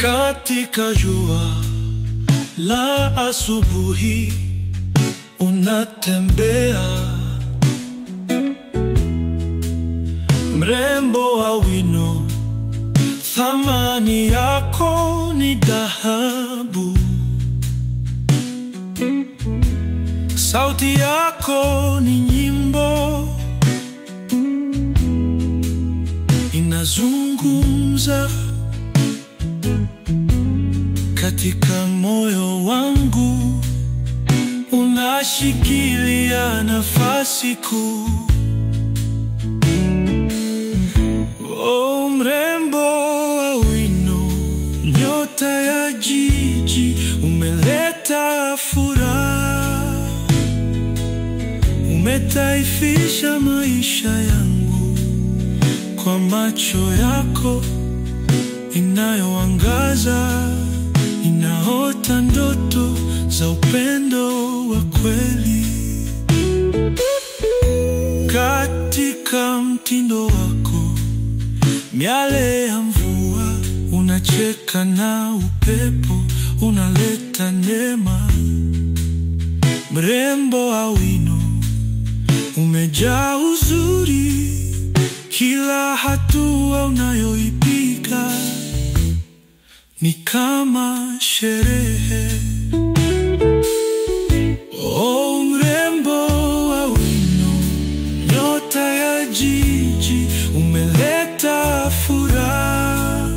Katika jua la asubuhi unatembea, mrembo wa wino, thamani yako ni dhahabu. Sauti yako ni nyimbo, inazungumza katika moyo wangu. Unashikilia nafasi kuu. Oh, mrembo wa wino, nyota ya jiji, umeleta furaha. Umetaifisha maisha yangu kwa macho yako inayoangaza. Ninaota ndoto za upendo wa kweli. Katika mtindo wako, miale ya mvua, unacheka na upepo, unaleta neema. Mrembo wa wino, umejaa uzuri, kila hatua unayoipiga ni kama sherehe. Oh, mrembo wa wino, nyota ya jiji, umeleta furaha.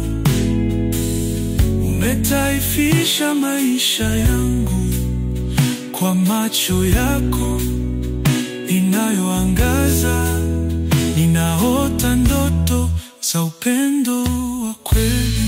Umetaifisha maisha yangu kwa macho yako inayoangaza. Ninaota ndoto za upendo wa kweli.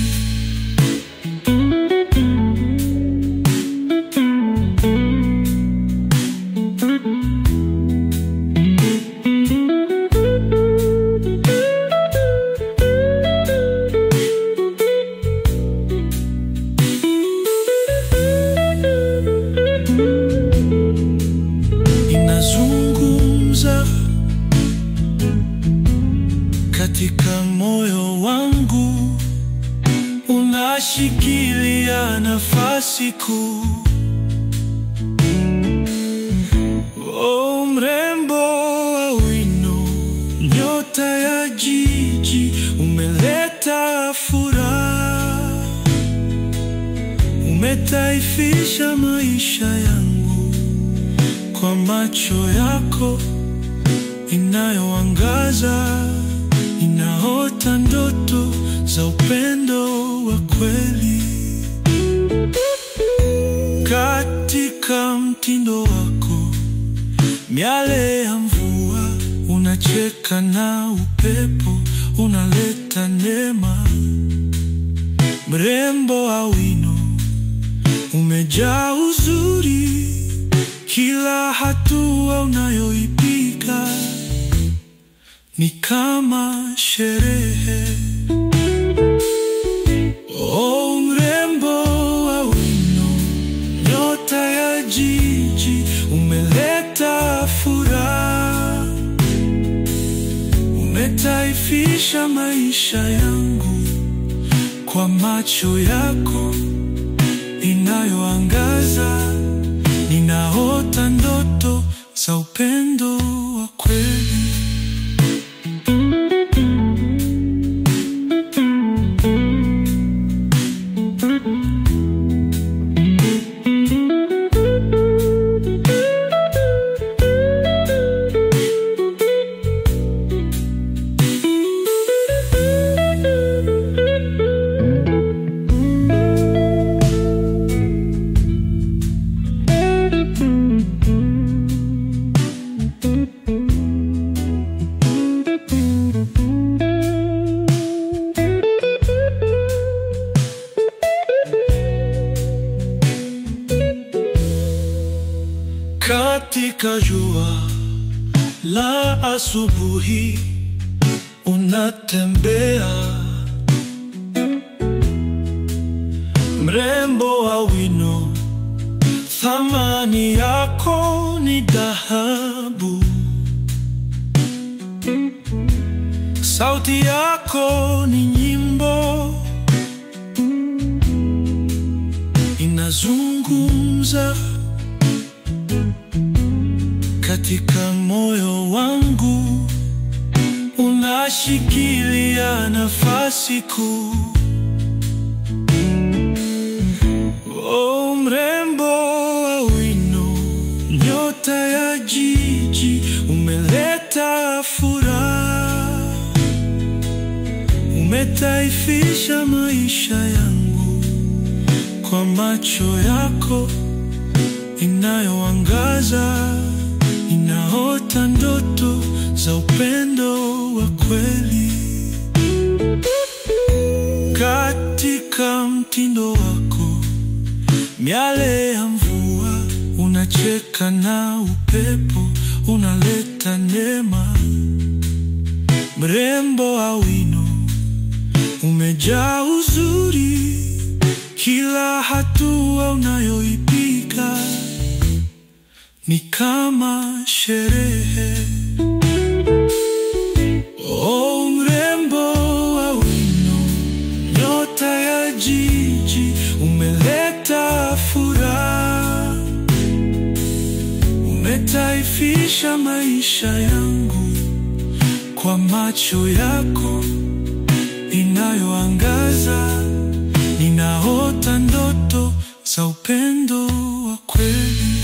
Inazungumza katika moyo wangu. Unashikilia nafasi kuu. Oh, mrembo wa wino, nyota ya jiji, umeleta furaha. Umetaifisha maisha yangu kwa macho yako inayoangaza. Ninaota ndoto za upendo wa kweli. Katika mtindo wako, miale ya mvua, unacheka na upepo, unaleta neema. Mrembo wa wino, umejaa uzuri, kila hatua unayoipiga ni kama sherehe. Oh, mrembo wa wino, nyota ya jiji, umeleta furaha. Umetaifisha maisha yangu kwa macho yako inayoangaza. Ninaota ndoto za upendo wa kweli. Katika jua la asubuhi unatembea, mrembo wa wino, thamani yako ni dhahabu. Sauti yako ni nyimbo, inazungumza katika moyo wangu, unashikilia nafasi kuu. Oh, mrembo wa wino, nyota ya jiji, umeleta furaha, umetaifisha maisha yangu kwa macho yako inayoangaza. Ninaota ndoto za upendo wa kweli. Katika mtindo wako, miale ya mvua, unacheka na upepo, unaleta neema. Mrembo wa wino, umejaa uzuri, kila hatua unayoipiga ni kama sherehe. Oh, mrembo wa wino, nyota ya jiji, umeleta furaha, umetaifisha maisha yangu kwa macho yako inayoangaza. Ninaota ndoto za upendo wa kweli.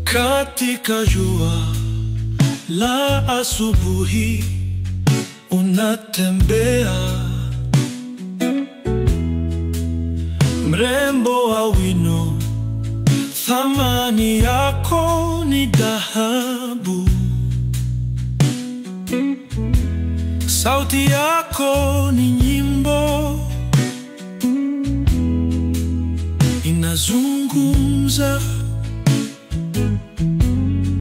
Katika jua la asubuhi, unatembea, mrembo wa wino, thamani yako ni dhahabu. Sauti yako ni nyimbo, inazungumza